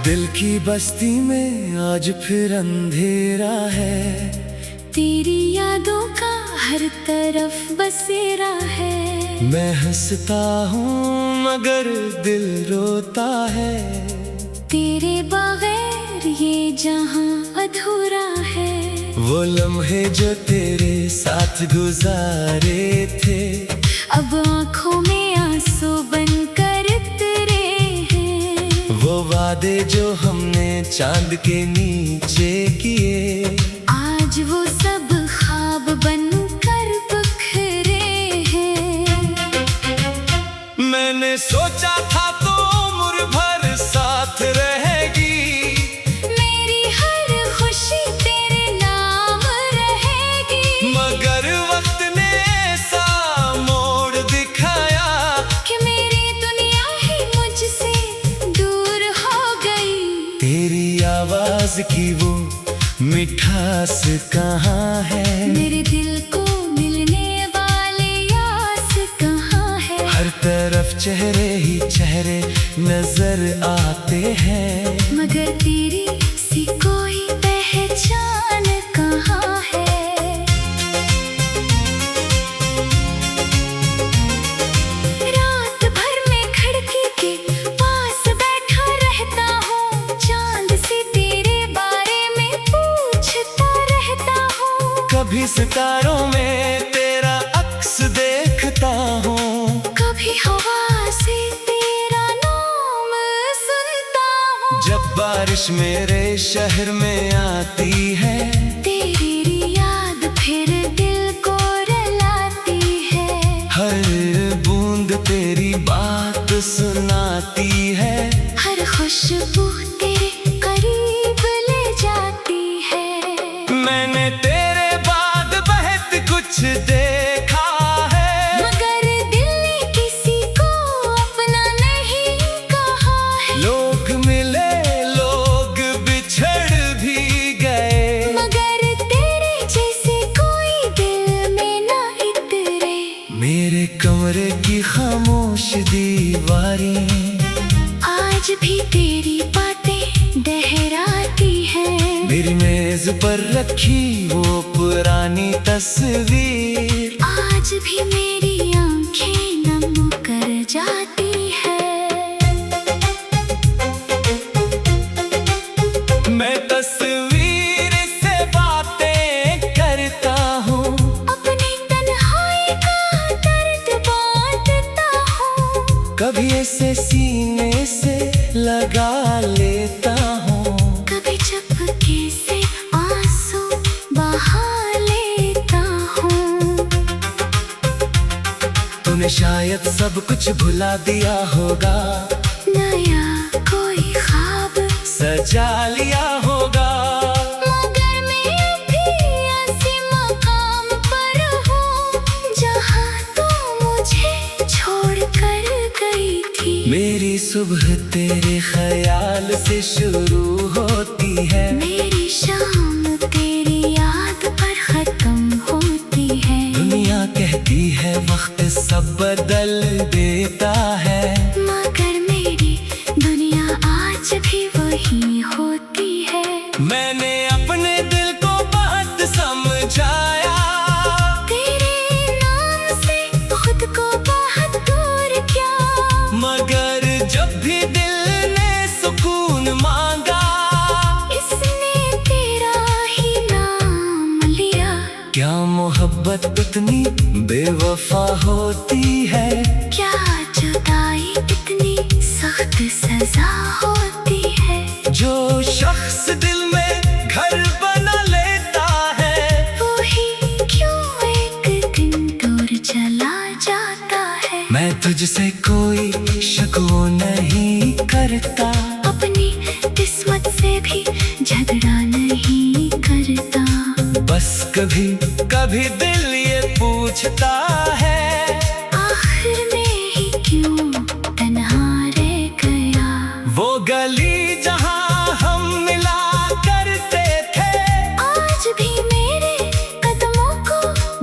दिल की बस्ती में आज फिर अंधेरा है, तेरी यादों का हर तरफ बसेरा है। मैं हंसता हूँ मगर दिल रोता है, तेरे बगैर ये जहां अधूरा है। वो लम्हे जो तेरे साथ गुजारे थे, अब आंखों में आंसू बनकर उतरे हैं। वो वादे जो हमने चांद के नीचे किए, आज वो सब ख्वाब बनकर बिखरे हैं। मैंने सोचा था तो उम्र भर साथ रहेगी, मेरी हर खुशी तेरे नाम रहेगी। मगर वक्त ने ऐसा मोड़ दिखाया कि मेरी दुनिया ही मुझसे दूर हो गई। तेरी आवाज की वो मिठास कहाँ है, मेरे दिल को मिलने वाले आस कहाँ है। हर तरफ चेहरे ही चेहरे नजर आते हैं, मगर तेरी सी कोई पहचान कहाँ है। रात भर मैं खिड़की के पास बैठा रहता हूँ, चांद से तेरे बारे में पूछता रहता हूँ। कभी सितारों में तेरा अक्स देखता हूँ, कभी हवा से तेरा नाम सुनता हूँ। जब बारिश मेरे शहर में आती है, तेरी याद फिर दिल को रुलाती है। हर बूंद तेरी बात सुनाती है, हर खुशबू तेरे करीब ले जाती है। मैंने तेरे बाद बहुत कुछ देखा है, मगर दिल ने किसी को अपना नहीं कहा है। लोग मिले लोग बिछड़ भी गए, मगर तेरे जैसे कोई दिल में ना इतरे। मेरे कमरे की खामोश दीवारें आज भी तेरी बातें दोहराती हैं। मेरी मेज पर रखी वो पुरानी तस्वीर आज भी मेरी आंखें नम कर जाती है। मैं तस्वीर से बातें करता हूँ, अपनी तन्हाई का दर्द बांटता हूँ। कभी ऐसे सीने से लगा लेता हूँ, कभी चुपके से आंसू बहा लेता हूँ। तूने शायद सब कुछ भुला दिया होगा, नया कोई ख्वाब सजा लिया होगा, मगर मैं अभी ऐसे मकाम पर हूँ जहाँ तू मुझे छोड़ कर गई थी। मेरी सुबह तेरे ख्याल से शुरू होती है, मेरी शाम तेरी याद पर खत्म होती है। दुनिया कहती है वक्त सब बदल देता है, मगर मेरी दुनिया आज भी वही होती है। मैंने अपने दिल को बहुत समझाया, तेरे नाम से खुद को बहुत दूर किया। मगर जब भी दिल ने सुकून मांगा, इसने तेरा ही नाम लिया। क्या मोहब्बत उतनी बेवफा होती है, क्या जुदाई इतनी सख्त सजा होती है। जो शख्स दिल में घर बना लेता है, वही क्यों एक दिन दूर चला जाता है। मैं तुझसे कोई शकवा नहीं करता, अपनी किस्मत से भी झगड़ा नहीं करता। बस कभी कभी दिल ये पूछता है, आखिर में ही क्यों तन्हा रह गया। वो गली जहां हम मिला करते थे, आज भी मेरे कदमों को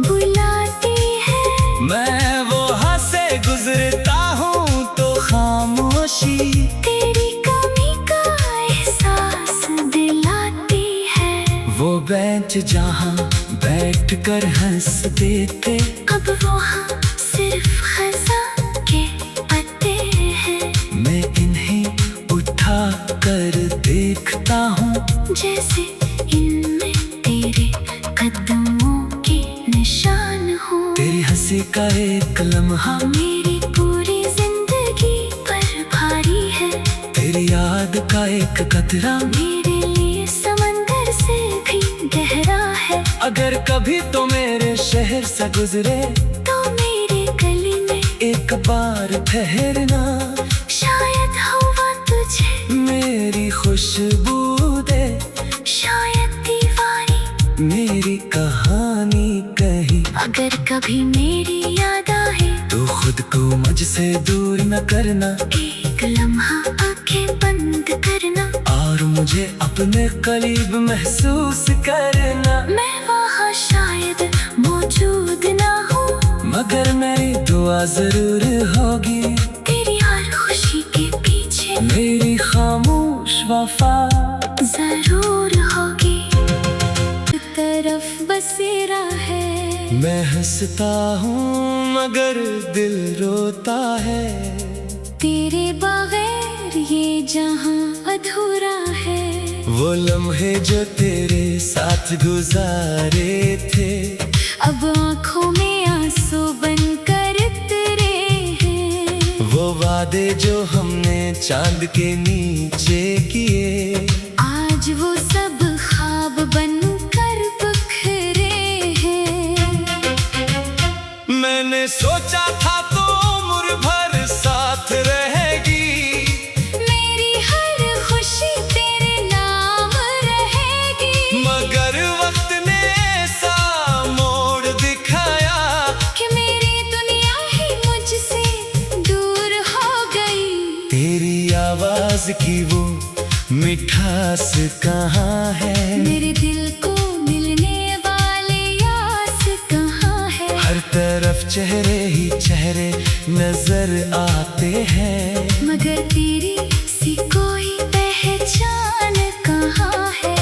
बुलाती है। मैं वहां से गुजरता हूँ तो खामोशी तेरी कमी का सच जहाँ बैठ कर हंसते थे, अब वहाँ सिर्फ खज़ां के पत्ते हैं। मैं इन्हें उठा कर देखता हूँ, जैसे इनमें तेरे कदमों के निशान हो। तेरी हंसी का एक लम्हा मेरी पूरी जिंदगी पर भारी है। तेरी याद का एक कतरा मेरे लिए समंदर से भी गहरा है। अगर कभी तो मेरे शहर से गुजरे, तो मेरे गली में एक बार ठहरना, शायद हवा तुझे मेरी खुशबू दे, शायद दीवानी मेरी कहानी कही। अगर कभी मेरी याद आए, तो खुद को मुझसे दूर न करना, एक लम्हा आंखें बंद करना, और मुझे अपने करीब महसूस करना। मैं वहाँ शायद मौजूद ना हूँ, मगर मेरी दुआ जरूर होगी, तेरी हर खुशी के पीछे मेरी खामोश वफा जरूर होगी। तरफ बसेरा है, मैं हंसता हूँ मगर दिल रोता है। तेरे बगैर ये जहां अधूरा है। वो लम्हे जो तेरे साथ गुजारे थे, अब आंखों में आंसू बनकर उतरे हैं। वो वादे जो हमने चांद के नीचे किए, आज वो सब ख्वाब बनकर बिखरे हैं। मैंने सोचा था तो उम्र भर साथ रहेगी, मेरी हर खुशी तेरे नाम रहेगी। मगर वक्त ने ऐसा मोड़ दिखाया कि मेरी दुनिया ही मुझसे दूर हो गई। तेरी आवाज की वो मिठास कहाँ है, मेरे दिल को मिलने वाले आस कहाँ है। हर तरफ चेहरे ही चेहरे नजर आते हैं, मगर तेरी सी कोई पहचान कहाँ है।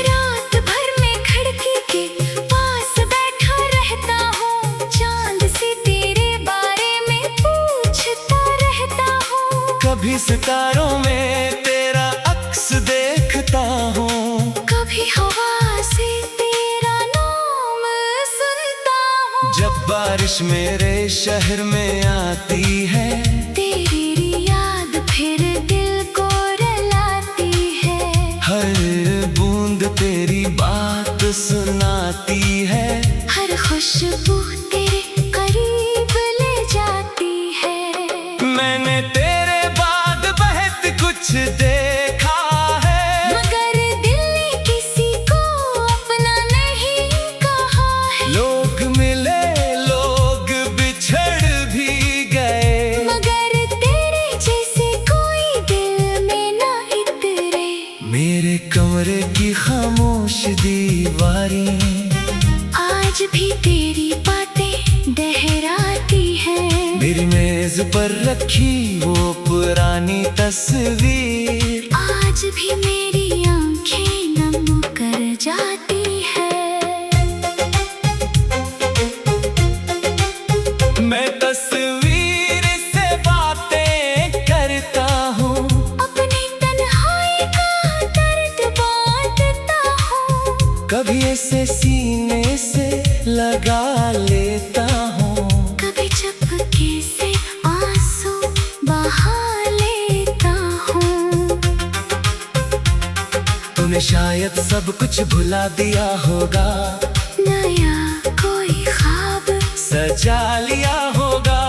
रात भर मैं खिड़की के पास बैठा रहता हूँ, चांद से तेरे बारे में पूछता रहता हूँ। कभी सितारों में तेरा अक्स देखता हूँ, कभी हवा से तेरा नाम सुनता हूँ। जब बारिश मेरे शहर में आती है, तेरी याद फिर दिल को रुलाती है। हर बूंद तेरी बात सुनाती है, हर खुशबू तेरे करीब ले जाती है। मैंने तेरे बाद बहुत कुछ देखा है, मगर दिल ने किसी को अपना नहीं कहा है। लोग मिले लोग बिछड़ भी गए, मगर तेरे जैसे कोई दिल में ना इतरे। मेरे कमरे की खामोश दीवारें आज भी तेरी बातें दोहराती हैं। मेरी मेज पर रखी वो पुरानी तस्वीर, आज भी मेरी आंखें नम कर जाती है। मैं तस्वीर से बातें करता हूँ, अपनी तन्हाई का दर्द बांटता हूँ। कभी ऐसे सीने से लगा लेता हूँ, कभी चुपके से आंसू बहा लेता हूँ। तूने शायद सब कुछ भुला दिया होगा, नया कोई ख्वाब सजा लिया होगा,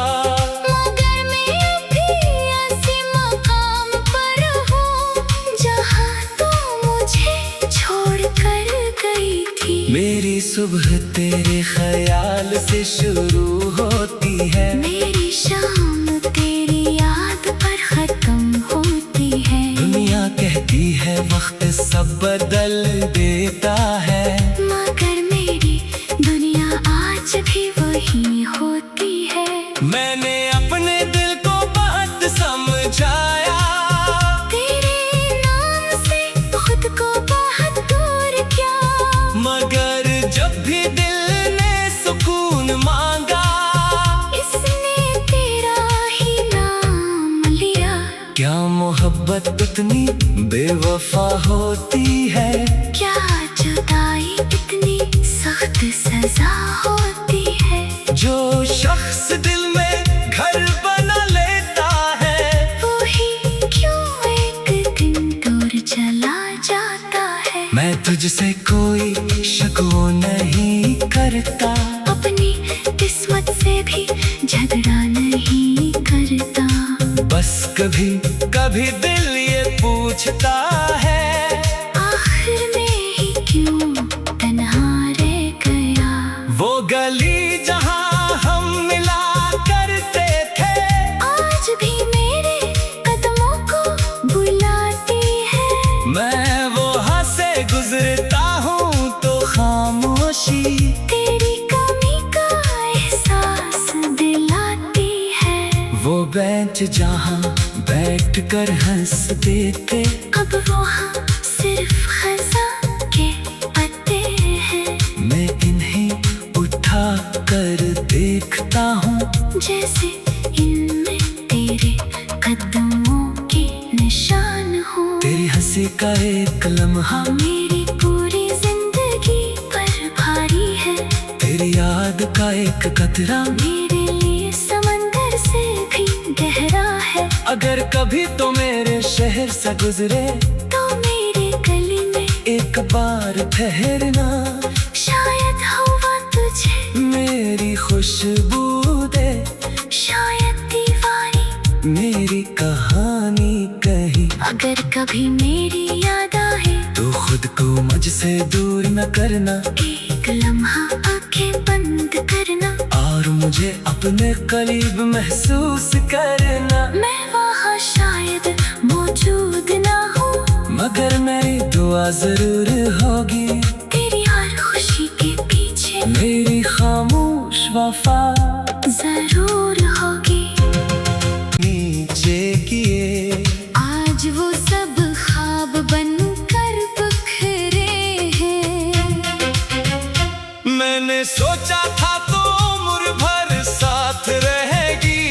मगर मैं अभी ऐसे मकाम पर हूँ जहाँ तू मुझे छोड़ कर गई थी। मेरी सुबह तेरे ख्याल से शुरू होती है, मेरी शाम तेरी याद पर खत्म होती है। दुनिया कहती है वक्त सब बदल देता है, मगर मेरी दुनिया आज भी वही होती है। मैंने अपने दिल को बहुत समझाया, तेरे बेवफा होती है। क्या जुदाई इतनी सख्त सजा होती है। जो शख्स दिल में घर बना लेता है, वो ही क्यों एक दिन दूर चला जाता है। मैं तुझसे कोई शक वो नहीं करता, अपनी किस्मत से भी झगड़ा नहीं करता। बस कभी कभी दिल ये पूछता है, आखिर में ही क्यों तन्हा रह गया। वो गली जहां हम मिला करते थे, आज भी मेरे कदमों को बुलाती है। मैं वहां से गुजरता हूँ तो खामोशी तेरी कमी का एहसास दिलाती है। वो बेंच जहां बैठ कर हंस देते, अब वहाँ सिर्फ खज़ां के पत्ते हैं। मैं इन्हें उठा कर देखता हूँ, जैसे इनमें तेरे कदमों के निशान हो। तेरी हंसी का एक लम्हा मेरी पूरी जिंदगी पर भारी है। तेरी याद का एक कतरा मेरे लिए समंदर से भी गहरा है। अगर कभी तो मेरे शहर से गुजरे, तो मेरे गली में एक बार ठहरना, शायद हवा तुझे मेरी खुशबू दे, शायद दीवानी मेरी कहानी कही। अगर कभी मेरी याद आए, तो खुद को मुझसे दूर न करना, एक लम्हा आंखें बंद करना, और मुझे अपने करीब महसूस करना। मैं वहाँ शायद मौजूद ना हूँ, मगर मेरी दुआ जरूर होगी, तेरी हर खुशी के पीछे मेरी खामोश वफा जरूर होगी। नीचे किए आज वो सब ख्वाब बनकर बिखरे हैं। मैंने सोचा था तो उम्र भर साथ रहेगी,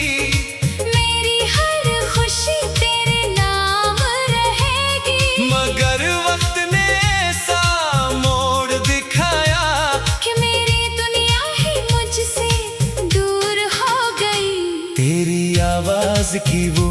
मेरी हर खुशी तेरे नाम रहेगी। मगर वक्त ने ऐसा मोड़ दिखाया, कि मेरी दुनिया ही मुझसे दूर हो गई। तेरी आवाज की वो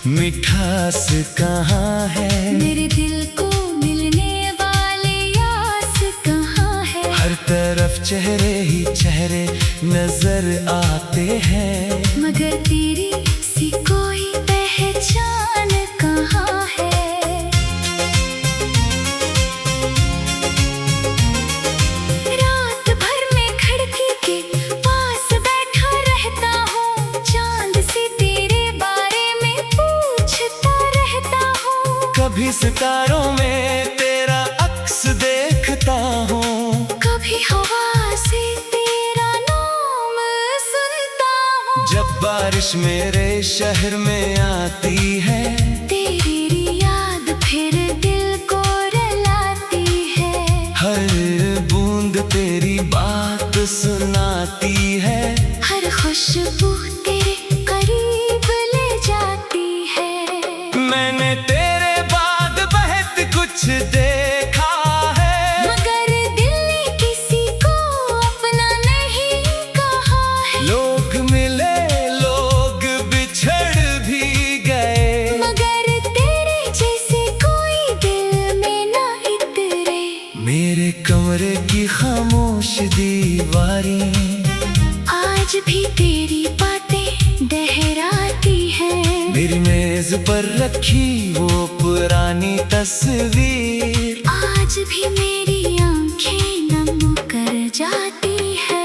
मिठास कहाँ है, मेरे दिल को मिलने वाले यास कहाँ है। हर तरफ चेहरे ही चेहरे नजर आते हैं, मगर तेरी सी कोई पहचान कहाँ है। रात भर में खिड़की के पास बैठा रहता हूँ, चांद से तेरे बारे में पूछता रहता हूँ। कभी सितारों में तेरा अक्स देखता हूँ, कभी हवा से तेरा नाम सुनता हूँ। जब बारिश मेरे शहर में आती है, तेरी याद फिर दिल को रुलाती है। हर बूंद तेरी बात सुनाती है, हर खुशबू तेरे करीब ले जाती है। मैंने तेरे बाद बहुत कुछ देखा है, मगर दिल ने किसी को अपना नहीं कहा है। लोग मिले लोग बिछड़ भी गए, मगर तेरे जैसे कोई दिल में ना इतरे। मेरे कमरे की खामोश दीवारें आज भी तेरी बातें दोहराती हैं। मेरी मेज पर रखी वो पुरानी तस्वीर, आज भी मेरी आंखें नम कर जाती है।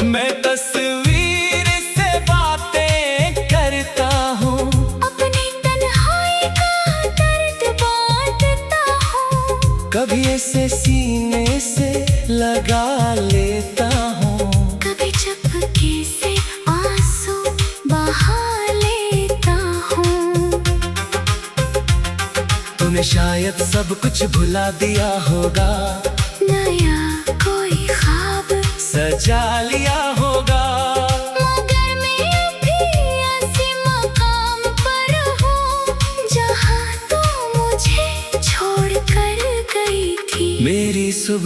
मैं तस्वीर से बातें करता हूँ, अपनी तन्हाई का दर्द बांटता हूँ। कभी ऐसे सीने से लगा लेता हूँ, कभी चुपके से आंसू बहा लेता हूँ। तूने शायद सब कुछ भुला दिया होगा, नया कोई ख्वाब सजा लिया होगा, मगर मैं अभी ऐसी मकान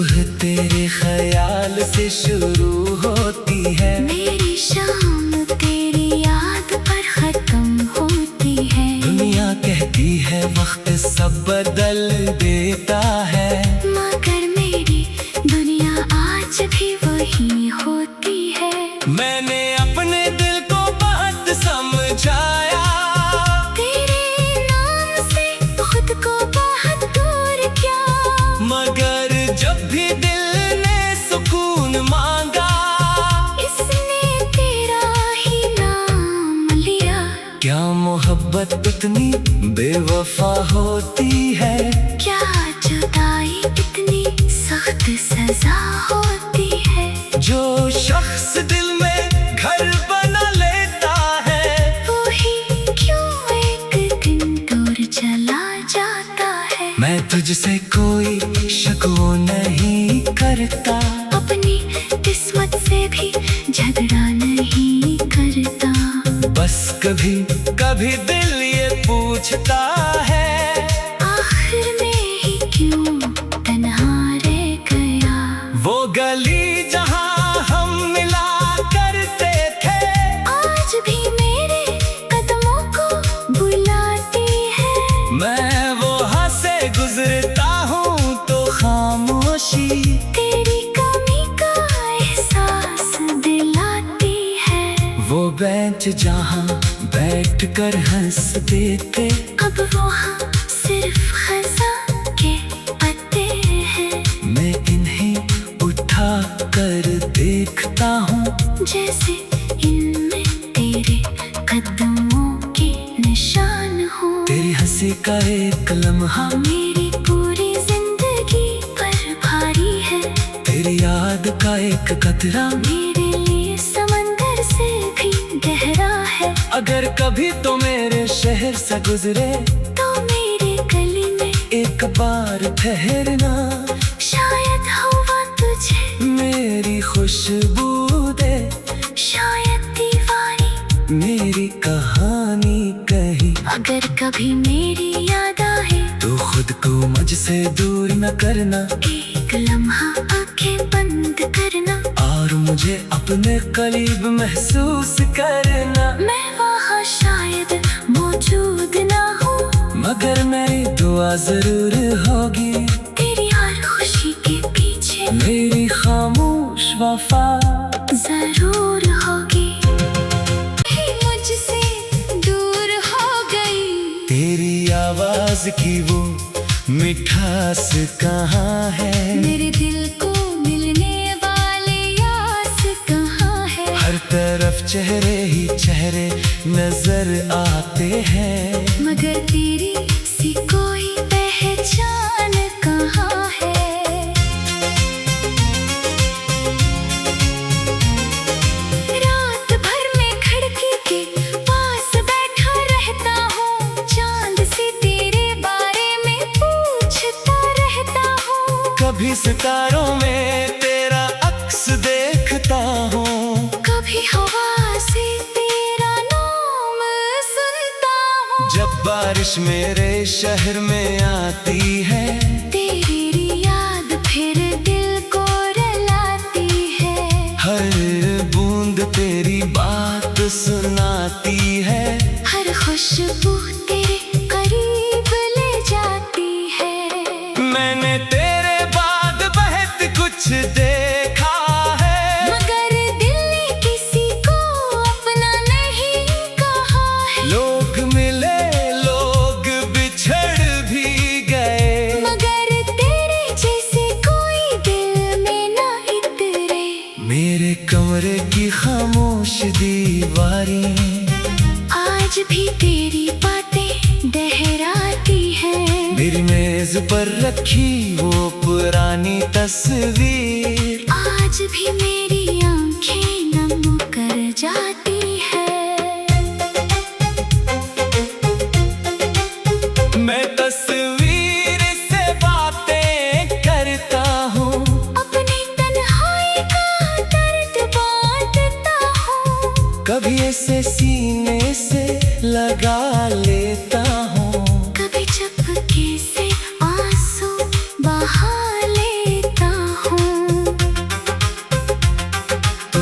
सुबह तेरे ख्याल से शुरू होती है, मेरी शाम तेरी याद पर खत्म होती है। दुनिया कहती है वक्त सब बदल देता है, मगर मेरी दुनिया आज भी वही होती है। मैंने अपने दिल को बहुत समझाया, तेरे नाम से खुद को बहुत दूर किया, मगर जब भी दिल ने सुकून मांगा, इसने तेरा ही नाम लिया। क्या मोहब्बत इतनी बेवफा होती है, क्या जुदाई इतनी सख्त सजा होती है। जो शख्स दिल में घर बना लेता है, वो ही क्यों एक दिन दूर चला जाता है। मैं तुझसे कोई शकवा नहीं करता, अपनी किस्मत से भी झगड़ा नहीं करता। बस कभी कभी दिल ये पूछता है, आखिर में ही क्यों तन्हा रह गया। वो गली जहां हम मिला करते थे, आज भी मेरे कदमों को बुलाती है। मैं वहां से गुजरता हूँ तो खामोशी तेरी कमी का एहसास दिलाती है। वो बेंच जहां बैठ कर हंसते थे, अब वहाँ सिर्फ खज़ां के पत्ते हैं। मैं इन्हें उठा कर देखता हूँ, जैसे इनमें तेरे कदमों के निशान हो। तेरी हंसी का एक लम्हा मेरी पूरी जिंदगी पर भारी है। तेरी याद का एक कतरा मेरे लिए समंदर से भी गहरा है। अगर कभी तो मेरे शहर से गुजरे, तो मेरे गली में एक बार ठहरना, शायद हवा तुझे मेरी खुशबू दे, शायद दीवानी मेरी कहानी कही। अगर कभी मेरी याद आए, तो खुद को मुझसे दूर न करना, एक लम्हा आंखें बंद करना, और मुझे अपने करीब महसूस करना। मैं वहाँ शायद मौजूद ना हूँ, मगर मेरी दुआ जरूर होगी, तेरी हर खुशी के पीछे मेरी खामोश वफा जरूर होगी। ही मुझसे दूर हो गई, तेरी आवाज की वो मिठास कहाँ है, मेरे दिल को मिलने वाले यास कहाँ है। हर तरफ चेहरे ही चेहरे नजर आते हैं, मगर तेरी सी कोई पहचान कहाँ है। रात भर मैं खिड़की के पास बैठा रहता हूँ, चांद से तेरे बारे में पूछता रहता हूँ। कभी सितारों में तेरा अक्स देखता हूँ, कभी हवा से तेरा नाम सुनता हूँ। जब बारिश मेरे शहर में आती है, तेरी याद फिर दिल को रुलाती है। हर बूंद तेरी बात सुनाती है, हर खुशबू तेरे करीब ले जाती है। मैंने तेरे बाद बहुत कुछ देखा है, मगर दिल ने किसी को अपना नहीं कहा है। लोग मिले लोग बिछड़ भी गए, मगर तेरे जैसे कोई दिल में ना इतरे। मेरे कमरे की खामोश दीवारें आज भी तेरी बातें दोहराती हैं। मेरी मेज पर रखी वो पुरानी तस्वीर, आज भी मेरी आंखें नम कर जाती है। मैं तस्वीर से बातें करता हूँ, अपनी तन्हाई का दर्द बांटता हूँ। कभी ऐसे सीने से लगा लेता हूँ, कभी चुपके से आंसू बहा लेता हूँ।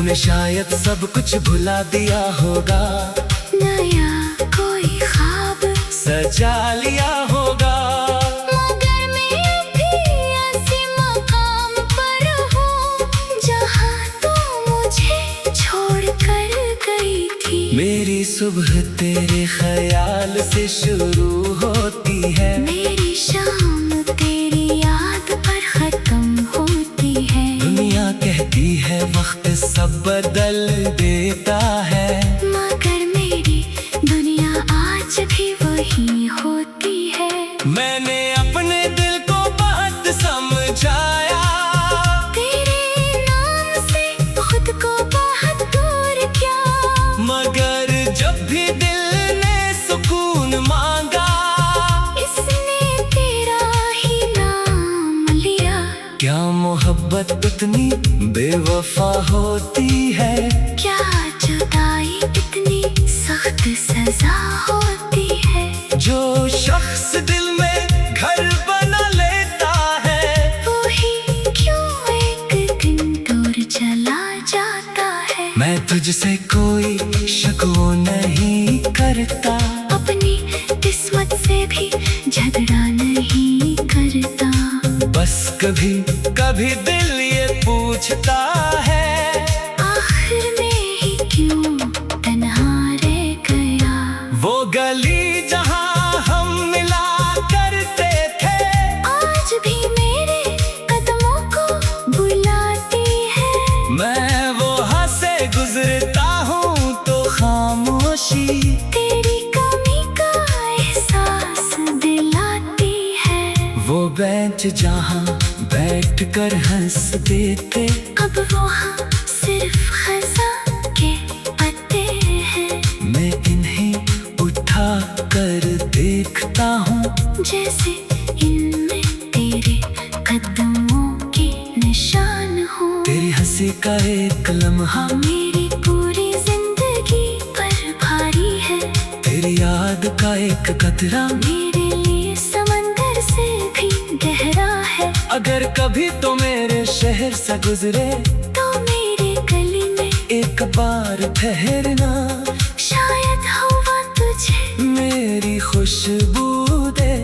तूने शायद सब कुछ भुला दिया होगा, नया कोई ख्वाब सजा लिया होगा। मगर मैं अभी ऐसे मकाम पर हूँ जहाँ तू मुझे छोड़ कर गई थी। मेरी सुबह तेरे ख्याल से शुरू होती है, मेरी शाम तेरी याद पर खत्म होती है। दुनिया कहती है वक्त सब बदल देता है, मगर मेरी दुनिया आज भी वही होती है। मैंने अपने दिल को बहुत समझाया, तेरे नाम से खुद को बहुत दूर किया, मगर जब भी दिल ने सुकून मांगा, इसने तेरा ही नाम लिया। क्या मोहब्बत इतनी बेवफा होती है, क्या जुदाई इतनी सख्त सजा होती है। जो शख्स दिल में घर बना लेता है, वही क्यों एक दिन दूर चला जाता है। मैं तुझसे कोई शिकवा नहीं करता, अपनी किस्मत से भी झगड़ा नहीं करता। बस कभी कभी दिल ये पूछता है, आखिर में ही क्यों तन्हा रह गया। वो गली जहाँ हम मिला करते थे, आज भी मेरे कदमों को बुलाती है। मैं वहाँ से गुजरता हूँ तो खामोशी तेरी कमी का एहसास दिलाती है। वो बेंच जहाँ बैठ कर हंसते थे, अब वहाँ सिर्फ खज़ां के पत्ते हैं। मैं इन्हें उठा कर देखता हूँ, जैसे इनमें तेरे कदमों के निशान हो। तेरी हंसी का एक लम्हा मेरी पूरी जिंदगी पर भारी है। तेरी याद का एक कतरा मेरे लिए समंदर से भी गहरा है। अगर कभी तो मेरे शहर से गुजरे, तो मेरे गली में एक बार ठहरना, शायद हवा तुझे मेरी खुशबू दे,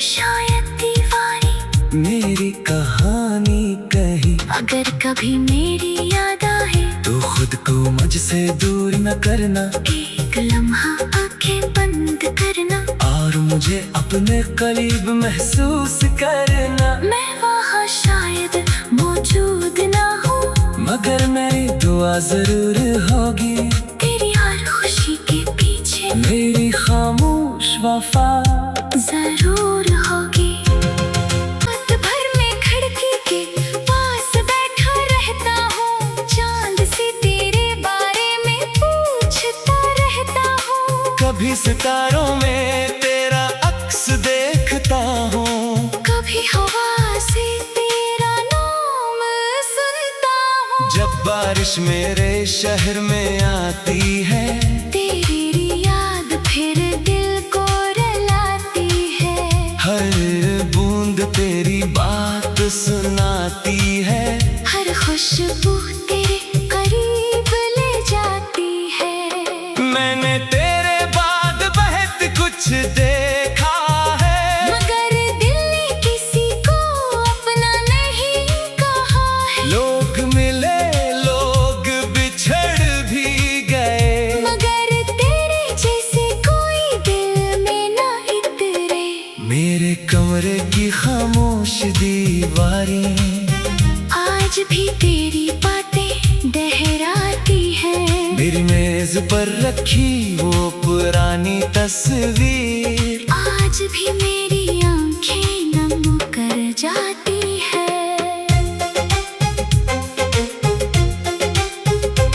शायद दीवारी मेरी कहानी कही। अगर कभी मेरी याद आए, तो खुद को मुझसे दूर न करना, एक लम्हा आंखें बंद करना, और मुझे अपने करीब महसूस करना। मैं वहाँ शायद मौजूद ना हूँ, मगर मेरी दुआ जरूर होगी, तेरी हर खुशी के पीछे मेरी खामोश वफा जरूर होगी। रात भर मैं खिड़की के पास बैठा रहता हूँ, चांद से तेरे बारे में पूछता रहता हूँ। कभी सितारों में तेरा अक्स देखता हूँ, कभी हवा से तेरा नाम सुनता हूँ। जब बारिश मेरे शहर में आती है, तेरी याद फिर दिल को रुलाती है। हर बूंद तेरी बात सुनाती है, हर खुशबू तेरे करीब ले जाती है। मैंने तेरे बाद बहुत कुछ देखा है, मगर दिल ने किसी को अपना नहीं कहा है। लोग मिले लोग बिछड़ भी गए, मगर तेरे जैसे कोई दिल में ना इतरे। मेरे कमरे की खामोश दीवारें आज भी तेरी बातें दोहराती है। मेरी मेज पर रखी वो पुरानी तस्वीर, आज भी मेरी आंखें नम कर जाती है।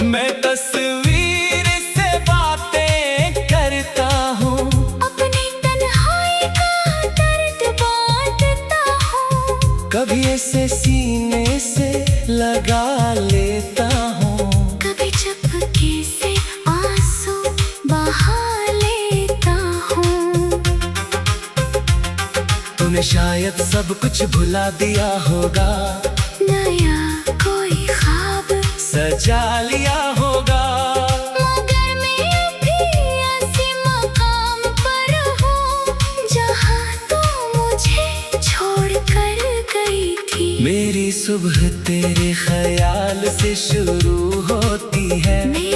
मैं तस्वीर से बातें करता हूँ, अपनी तन्हाई का दर्द बांटता हूँ। कभी ऐसे सीने से लगा लेता हूँ, कभी चुपके से आंसू बहा लेता हूँ। तूने शायद सब कुछ भुला दिया होगा, नया कोई ख्वाब सजा लिया सुबह तेरे ख्याल से शुरू होती है। मेरी